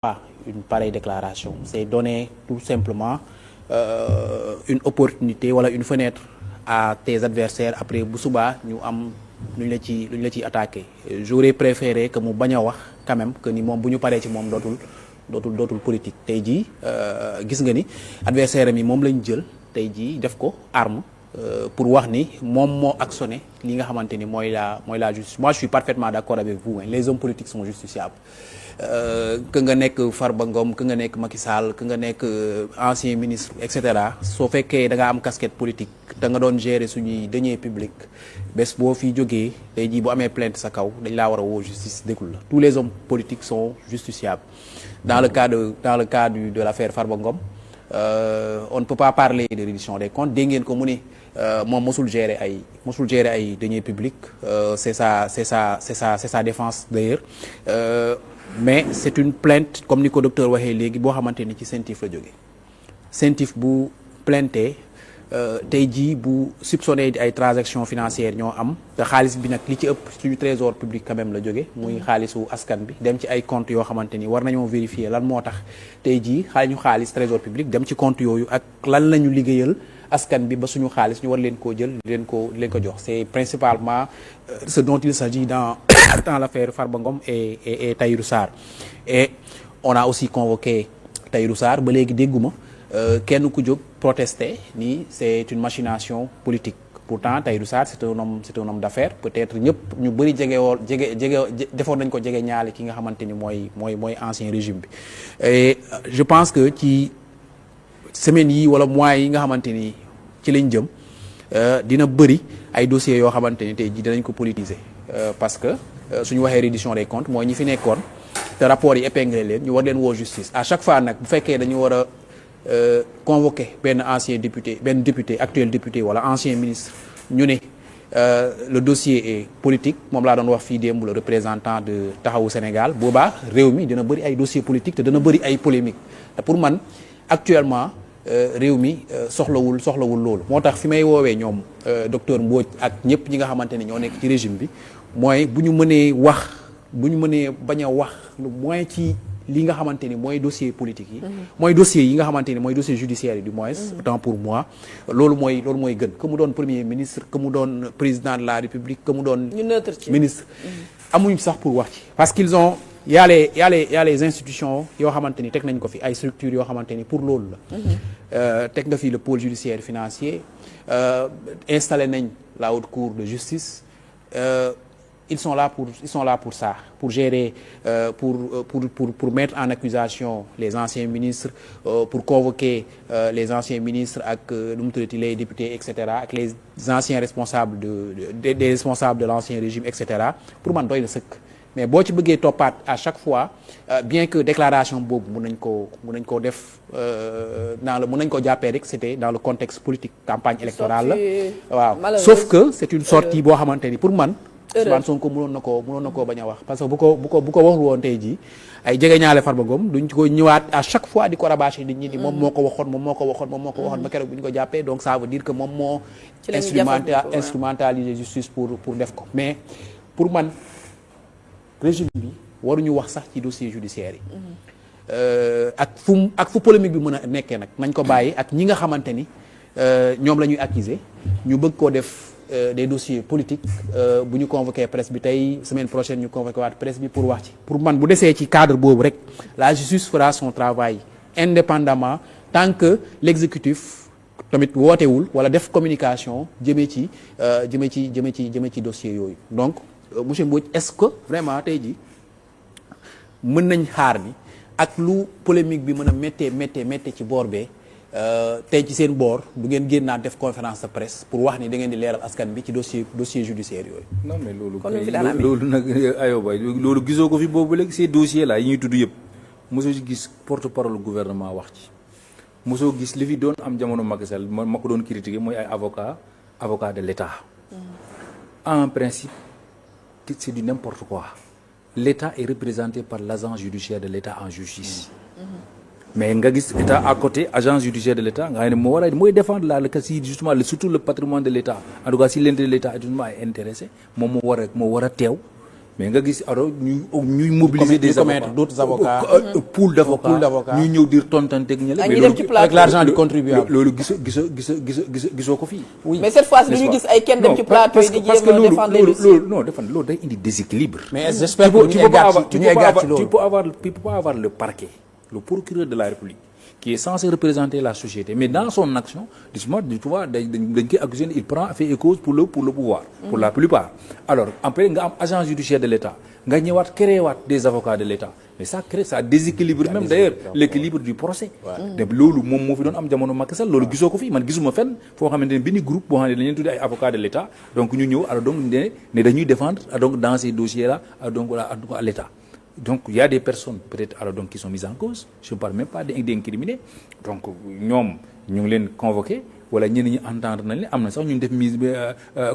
pas une pareille déclaration. C'est donner tout simplement une opportunité wala une fenêtre à tes adversaires après bu subaa ñu am lu ñu la ciy attaqué. J'aurais préféré que mu bañ a wax quand même que ni moom bu ñu paree ci moom dootul politique. Tey jii gis nga ni adversaire am yi moom lañ jël tey jii def ko arme pour wax ni moom moo actionné li nga xamante ni mooy la justice. Moi je suis parfaitement d'accord avec vous, les hommes politiques sont justiciables. Que nga nekk Farba Ngom que nga nekk Macky Sall que nga nekk ancien ministre et cetera soo fekkee da nga am casquette politique da nga doon gérer suñuy deniers publics bés boo fi jógee tey jii bu amee plainte sa kaw dañ laa war a woo justice déglu la. Tous les hommes politiques sont justiciables. Dans le cas de l'affaire Farba Ngom on ne peut pas parler de reddition des comptes. Dégg ngeen ko mu ne moom mosul gérer ay deniers publics. C'est sa défense d'ailleurs. Mais c'est une plainte comme ni ko docteur waxee léegi boo xamante ni ci CENTIF la jógee CENTIF bu plainté tey jii bu soupçonné ay transactions financières ñoo am te xaalis bi nag li ci ëpp suñu trésor public quand même la jóge muy xaalisu askan bi dem ci ay comptes yoo xamante ni war nañoo vérifier lan moo tax tey jii xaalis trésor public dem ci compte yooyu ak lan la ñu liggéeyal askan bi ba suñu xaalis ñu war leen koo jël leen ko jox. C'est principalement ce dont il s'agit dans l'affaire Farba Ngom et Tahirou Sarr. Et on a aussi convoqué Tahirou Sarr ba léegi dégguma kenn ku jóg protester ni c'est une machination politique. Pourtant Tahirou Sarr c'est un homme d'affaires. Peut-être ñëpp ñu bëri defoon nañ ko jege ñaale ki nga xamante ni mooy ancien régime bi. Et je pense que ci semaines yi wala mois yi nga xamante ni ci lañ jëm dina bëri ay dossiers yoo xamante ni tey jii dinañ ko politiser. Parce que suñu waxee reddition des comptes mooy ñi fi nekkoon te rapport yi épinglé leen ñu war leen woo justice. À chaque fois nag bu fekkee dañu war a convoquer benn député actuel député wala ancien ministre ñu ne le dossier est politique moom laa doon wax fii démb le représentant de Taxawu Sénégal boobaa réew mi dina bëri ay dossiers politiques te dina bëri ay polémiques te pour man actuellement réew mi soxlawul loolu. Moo tax fi may woowee ñoom docteur Mbodj ak ñëpp ñi nga xamante ne ñoo nekk ci régime bi mooy bu ñu mënee bañ a wax lu moins ci li nga xamante ni mooy dossier politique yi. mooy dossier yi nga xamante ni mooy dossier judiciaire yi du moins. autant pour moi loolu mooy gën que mu doon premier ministre que mu doon président de la République que mu doon. ministre amuñu sax pour wax ci. Parce qu'ils ont y a les institutions yoo xamante ni teg nañ ko fi ay structures yoo xamante ni pour loolu la. teg nga fi le pôle judiciaire financier installé nañ la haute cour de justice. Ils sont là pour ça, pour gérer, pour mettre en accusation les anciens ministres, pour convoquer les anciens ministres ak les députés, etc., avec les anciens responsables des responsables de l'ancien régime, etc. Pour man doy na sëkk. Mais boo ci bëggee toppaat à chaque fois bien que déclaration boobu mën nañ ko def mën nañ ko jàppee rek c'était dans le contexte politique campagne électorale la waaw sauf que c'est une sortie boo xamante ni pour man Ousmane Sonko mënoon na koo bañ a wax parce que bu ko waxul woon tey jii ay jegeñaale Farba Ngom duñ ko ñëwaat à chaque fois di ko rabâcher nit ñi ni moom moo ko waxoon ba keroog bu ñu ko jàppee. Donc ça veut dire que moom moo instrumentaliser justice pour def ko. Mais pour man régime bi waruñu wax sax ci dossier judiciaire yi ak fu polémique bi mën a nekkee nag nañ ko bàyyi ak ñi nga xamante ni ñoom la ñuy accuser ñu bëgg koo def des dossiers politiques bu ñu convoqué presse bi tey semaine prochaine ñu convoqué waat presse bi pour wax ci. Pour man bu desee ci cadre boobu rek la justice fera son travail indépendamment tant que l'exécutif tamit wootewul wala def communication jëmee ci dossier yooyu. Donc monsieur Mbodj est-ce que vraiment tey jii mën nañ xaar ni ak lu polémique bi mën a méttee ci boor bee tey ci seen boor du ngeen génnaat def conférence de presse pour wax ni da ngeen di leeral askan bi ci dossier judiciaire yooyu. Non mais loolu nag ayoba loolu gisoo ko fi boobu léegi ces dossiers là yi ñuy tudd yëpp mosoo ci gis porte-parole gouvernement wax ci mosoo gis li fi doon am jamono Macky Sall ma ko doon critiquer mooy ay avocat de l'État. En principe c'est du n'importe quoi. L'État est représenté par l'agent judiciaire de l'État en justice. Mais nga gis état à côté agence judiciaire de l'État nga xam ne mooy défendre la si justement surtout le patrimoine de l'État en tout cas si l'intérêt de l'État est intéressé moom moo war a teew mais nga gis alors ñuy mobiliser des avocats d'autres avocats pool d'avocats ñuy ñëw di tontanteeg ñële avec l'argent du contribuable loolu gisoo ko fii. mais cette fois-ci du ñu gis ay kenn dem ci plateau yi di jéem a défendre les dossiers. non loolu day indi déséquilibre. mais j'espère que tu peux avoir le parquet, le procureur de la République qui est censé représenter la société, mais dans son action justement tu vois dañ koy accuser, il prend fait et cause pour le pouvoir, pour la plupart. Alors après nga am agent judiciaire de l'État nga ñëwaat créer waat des avocats de l'État, mais ça déséquilibre même d'ailleurs l'équilibre du procès. te loolu moom moo fi doon am jamono Macky Sall, loolu gisoo ko fi, man gisuma fenn foo xamante ne benn groupe boo xam ne dañu tuddee ay avocats de l'État donc ñu ñëw alors donc ne dañuy défendre donc dans ces dossiers là donc voilà à l'État. Donc il y a des personnes peut-être alors donc qui sont mises en cause, je ne parle même pas d'incriminés, donc ñoom ñu ngi leen convoqué wala ñenn ñi entendre nañ leen, am na sax ñu def mise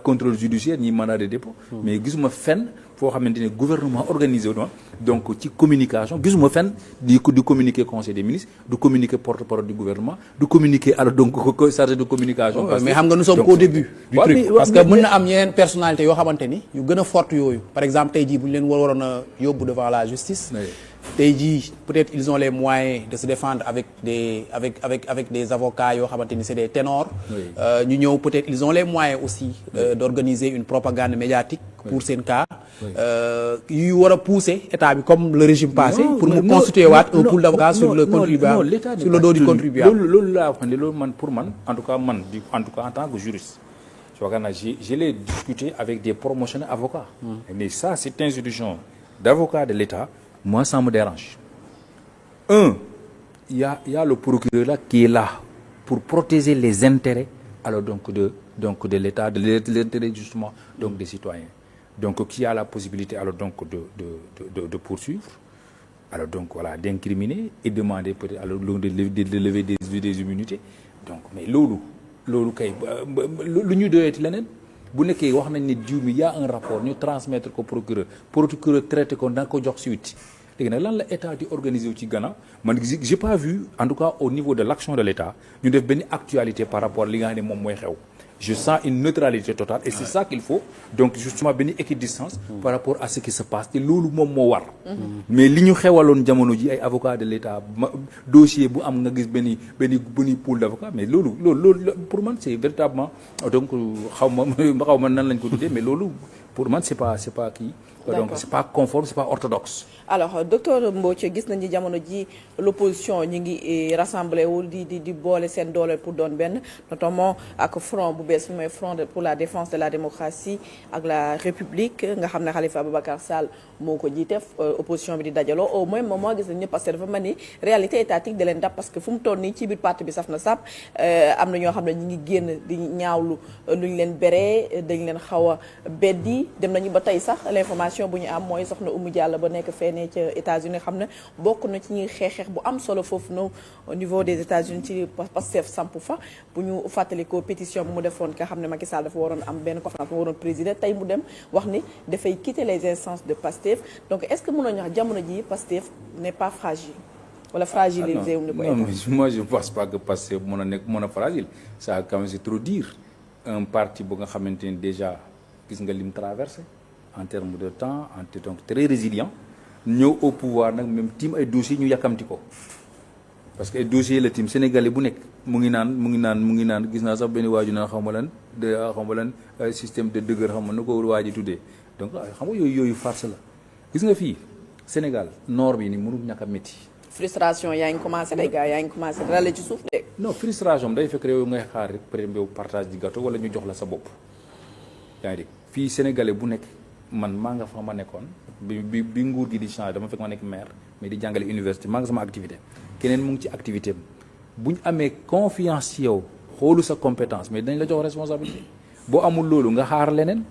contrôle judiciaire ñi mandat de dépôt. mais gisuma fenn foo xamante ne gouvernement organisé wu donc ci communication gisuma fenn di communiquer conseil des ministres, du communiquer porte-parole du gouvernement, du communiquer alors donc chargé de communication. mais xam nga nous sommes qu'au début du truc, parce que mën na am yeneen personnalité yoo xamante ni yu gën a forte yooyu, par exemple tey jii bu ñu leen waroon a yóbbu devant la justice. tey jii peut-être ils ont les moyens de se défendre avec des avocats yoo xamante ni c'est des ténors. ñu ñëw peut-être ils ont les moyens aussi d'organiser une propagande médiatique pour seen cas. yu war a pousser état bi comme le régime passé pour mu constituer waat un pool d'avocats sur le contribuable, sur le dos du contribuable. loolu laa wax ne loolu man pour man en tout cas en tant que juriste je l'ai discuté avec des promotionnaires avocats. mais ça cette institution d'avocats de l'État, moi ça me dérange. Il y a le procureur là qui est là pour protéger les intérêts alors donc de l'État, de l'intérêt justement donc des citoyens, donc qui a la possibilité alors donc de poursuivre, alors donc voilà, d'incriminer et demander peut-être alors de lever des immunités. Donc mais loolu kay lu ñu doyati leneen bu nekkee wax nañ ne diw mi y a un rapport ñu transmettre ko procureur traité ko da ko jox suite. léegi nag lan la état di organiser wu ci Ghana, man j'ai pas vu en tout cas au niveau de l'action de l'état ñu def benn actualité par rapport li nga xam ne moom mooy xew. Je sens une neutralité totale et c'est ça qu'il faut, donc justement benn équidistance par rapport à ce qui se passe te loolu moom moo war. mais li ñu xewaloon jamono ji ay avocats de l'État dossier bu am nga gis benn pool d'avocats, mais loolu pour man c'est véritablement donc xaw ma nan lañ ko tuddee, mais loolu pour man c'est pas kii. donc c'est pas conforme, c'est pas orthodoxe. Alors docteur Mbodj, gis nañu jamono ji l'opposition ñi ngi rassemblé wu di boole seen doole pour doon benn, notamment ak front bu bees bi mooy front pour la défense de la démocratie ak la république nga xam ne Khalifa Ababacar Sall moo ko jiite, opposition bi di dajaloo au moins moment gis nañu parce que dafa mel ni réalité étatique da leen dab, parce que fu mu toll nii ci biir parti bi saf na sap am na ñoo xam ne ñi ngi génn di ñaawlu luñ leen beree, dañ leen xaw a beddi, dem nañu ba tey sax l'information bu ñu am mooy soxna Oumou Diallo ba nekk fee ne ca États-Unis xam ne bokk na ci ñuy xeex bu am solo foofu no au niveau des États-Unis ci Pastef samp fa, bu ñu fàttalikoo pétition bu mu defoon nga xam ne Macky Sall dafa waroon am benn conférence bu waroon présider, tey mu dem wax ni dafay quitter les instances de Pastef. Donc est-ce que mën nañu wax jamono ji Pastef n'est pas fragile wala fragilisé wu ni ko état? Non, moi je pense pas que Pastef mën a fragile, ça quand même c'est trop dire. Un parti bu nga xamante ni déjà gis nga lim traversé en termes de temps, donc très résilient, ñëw au pouvoir nag même team ay dossiers ñu yàkkamti ko, parce que ay dossiers la team sénégalais bu nekk mu ngi naan gis naa sax benn waaju naan xaw ma lan système de dëgër xam na ko waaji tuddee. Donc xam nga yooyu farce la. Gis nga fii Sénégal nord bi ni mënul ñàkk a métti. Frustration yaa ngi commencé day gars yaa ngi commencé rale ci suuf de. Non, frustration day fekk yow ngay xaar rek peut-être yow partage du gâteau wala ñu jox la sa bopp. yaa ngi dégg fii sénégalais bu nekk man maa nga fa ma nekkoon bi nguur gi di changer dama fekk ma nekk maire mais di jàngale université maa nga sama activité keneen mu ngi ci activité am bu ñu amee confiance ci yow xoolu sa compétence mais dañ la jox responsabilité. boo amul loolu nga xaar leneen.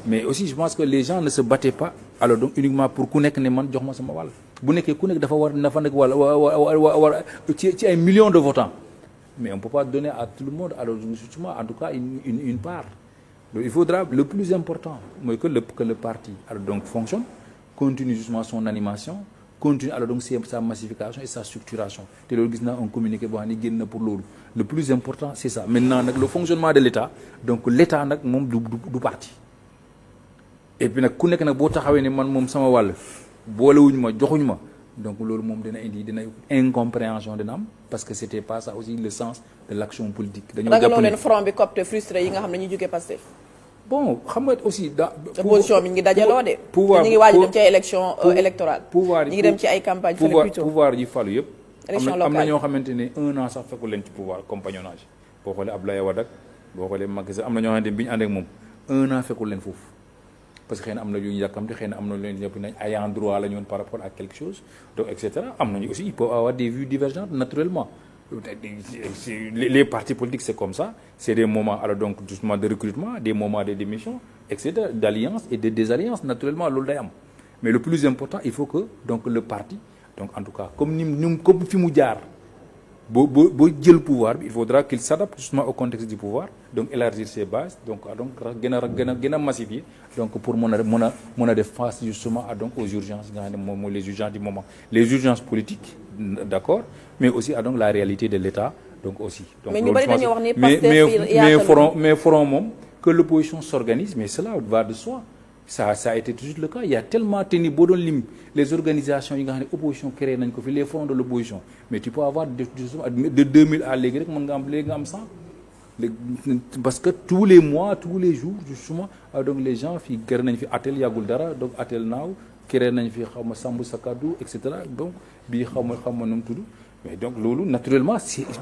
Mais aussi je pense que les gens ne se battaient pas alors donc uniquement pour ku nekk ne man jox ma sama wàll bu nekkee ku nekk dafa nekk war ci ay millions de votants, mais on peut pas donner à tout le monde alors justement en tout cas une part. Donc il faudra, le plus important mooy que le parti alors donc fonctionne, continue justement son animation, continue alors donc sa massification et sa structuration te loolu gis naa un communiqué boo xam ne génn na pour loolu. Le plus important c'est ça. Maintenant nag le fonctionnement de l'État, donc l'État nag moom du parti. et puis nag ku nekk nag boo taxawee ne man moom sama wàll boolewuñ ma joxuñ ma donc loolu moom dina incompréhension dina am parce que c'était pas ça aussi le sens de l'action politique. dañoo jàpp ne ragaloo leen front bi copte frustré yi nga xam ne ñu jógee Pastef. bon xam nga aussi opposition bi ñu ngi dajaloo de. pouvoir ñu ngi waaj dem ci ay élection électorale. pouvoir ñu ngi dem ci ay campagne fële plutôt pouvoir yi falu yëpp. élection am locale na ñoo xamante ne 1 an sax fekkul leen ci pouvoir compagnonnage boo xoolee Abdoulaye Wade ak boo xoolee Macky Sall am na ñoo xamante ne bi ñu ànd ak moom 1 an fekkul leen foofu. parce que xëy na am na lu ñu yàkkamte xëy na am na lu ñu ñëpp nañ ayant droit la ñu woon par rapport à quelque chose donc et cetera am nañu aussi il peut avoir des vues divergentes naturellement les partis politiques c'est comme ça c'est des moments alors donc justement de recrutement des moments de démission et cetera d'alliance et de désalliance naturellement loolu day am mais le plus important il faut que donc le parti donc en tout cas comme fi mu jaar boo jël pouvoir bi il faudra qu'il s'adapte justement au contexte du pouvoir donc élargir ses bases donc gën a massifier donc pour mën a def face justement donc aux urgences nga xam ne moom mooy les urgences du moment les urgences politiques d'accord mais aussi donc la réalité de l'État donc aussi donc mais ñu bari dañoo wax ni Pastef mais front moom que l'opposition s'organise mais cela va de soi ça a été toujours le cas il y a tellement teni boo doon lim les organisations yi nga xam ne opposition créé nañ ko fi les fronts de l'opposition mais tu peux avoir de 2000 à léegi rek mën nga am 100 parce que tous les mois tous les jours justement donc les gens fii créé nañ fi atel yàggul dara donc atel naaw créé nañ fi xaw ma Samb sa kaddu et cetera donc bii xaw ma nu mu tudd mais donc loolu naturellement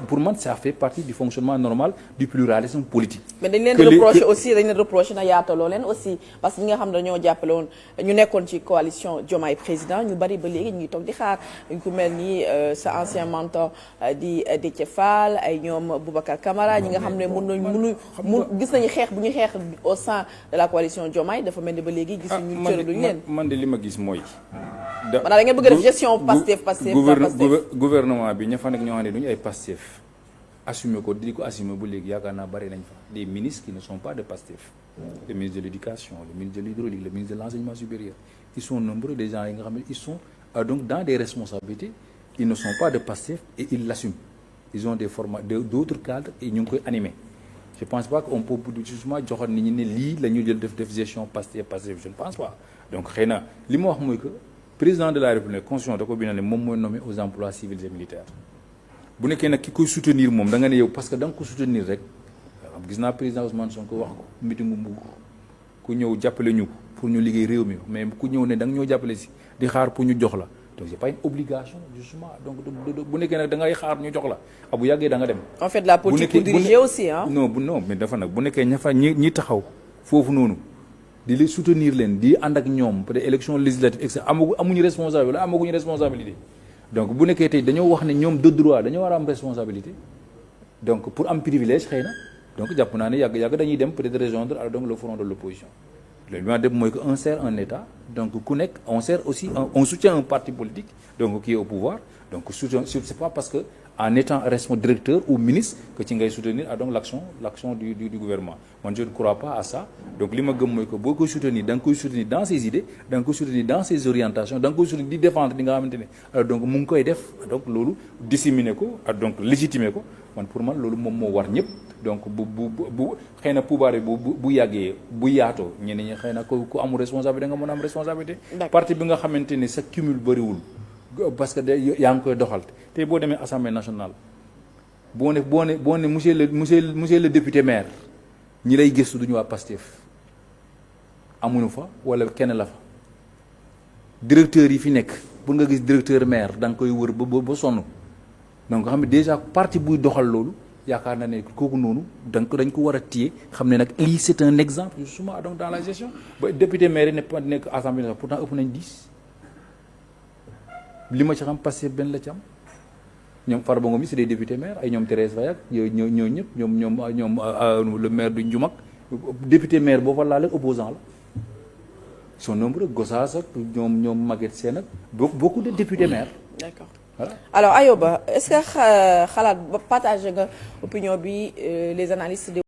pour man ça fait partie du fonctionnement normal du pluralisme politique. mais dañ leen reproché na yaataloo leen aussi parce que ñi nga xam ne dañoo jàppale woon ñu nekkoon ci coalition Diomaye président ñu bari ba léegi ñu ngi toog di xaar ku mel ni sa ancien mentor di Déthié Fall ay ñoom Boubacar Camara ñi nga xam ne mënuñ gis nañu xeex bu ñu xeex au sein de la coalition Diomaye dafa mel ni ba léegi gisuñu cëraluñu leen. man de li ma gis mooy. maanaam da ngeen bëgg a def gestion Pastef gouvernement bi ña fa nekk ñoo xam ne duñu ay Pastef assumer ko di ko assumer bu léegi yaakaar naa bari nañ fa des ministres qui ne sont pas de Pastef le ministre de l'éducation le ministre de l'hydraulique le ministre de l'enseignement supérieur ils sont nombreux des gens yi nga xam ne ils sont donc dans des responsabilités ils ne sont pas de Pastef et ils l'assument ils ont des formats d'autres cadres et ñu ngi koy animer je pense pas qu'on peut justement joxoon nit ñi ne lii la ñu jël def gestion Pastef je ne pense pas donc xëy na li ma wax mooy que président de la République constitution da ko bindal ne moom mooy nommé aux emplois civils et militaires bu nekkee nag ki koy soutenir moom da nga ne yow parce que da nga ko soutenir rek gis naa président Ousmane Sonko wax ko meeting bu Mbour ku ñëw jàppale ñu pour ñu liggéey réew mi mais ku ñëw ne da nga ñoo jàppale si di xaar pour ñu jox la donc c'est pas une obligation justement donc bu nekkee nag da ngay xaar ñu jox la bu yàggee da nga dem. en fait la politique pour diriger aussi ah. non mais dafa nag bu nekkee ña fa ñi taxaw foofu noonu. di les soutenir leen di ànd ak ñoom peut-être élection législative et cetera amuñu responsabilité donc bu nekkee tey dañoo wax ne ñoom de droit dañoo war a am responsabilité donc pour am privilège xëy na donc jàpp naa ne yàgg dañuy dem peut-être rejoindre donc le front de l'opposition le li ma def mooy que on sert un État donc ku nekk on sert aussi on soutient un parti politique donc qui est au pouvoir donc soutien c'est pas parce que en étant responsable directeur ou ministre que ci ngay soutenir donc l'action du gouvernement man je ne crois pas à ça donc li ma gëm mooy que boo koy soutenir da nga koy soutenir dans ses idées da nga koy soutenir dans ses orientations da nga koy soutenir di défendre li nga xamante ne donc mu ngi koy def donc loolu disséminer ko donc légitimer ko man pour man loolu moom moo war ñëpp donc bu xëy na pouvoir bi bu yàggee bu yaatoo ñeneen ñi xëy na ku amul responsabilité nga mën a am responsabilité parti bi nga xamante ne sa cumul bëriwul parce que yaa ngi koy doxal te boo demee assemblée nationale boo ne monsieur le député maire ñi lay gëstu duñu waa Pastef amuñu fa wala kenn la fa directeur yi fi nekk pour nga gis directeur maire da nga koy wër ba sonn donc nga xam ne déjà parti buy doxal loolu yaakaar na ne kooku noonu dañ ko war a téye xam ne nag lii c'est un exemple justement donc dans la gestion ba député maire yi nekk assemblée nationale pourtant ëpp nañ 10 li ma ci xam Pastef benn la ci am ñoom Farba Ngom yi c'est des députés maires ay ñoom Thérèse Faye ak ñoo ñëpp ñoom le maire du Ndioum ak député maire boo fa laale opposant la ils sont nombreux Gossas ak ñoom Maguette Sène ak beaucoup de députés maires. D'accord. Voilà. Alors Ayoba est-ce que xalaat ba partagé nga opinion bi les analystes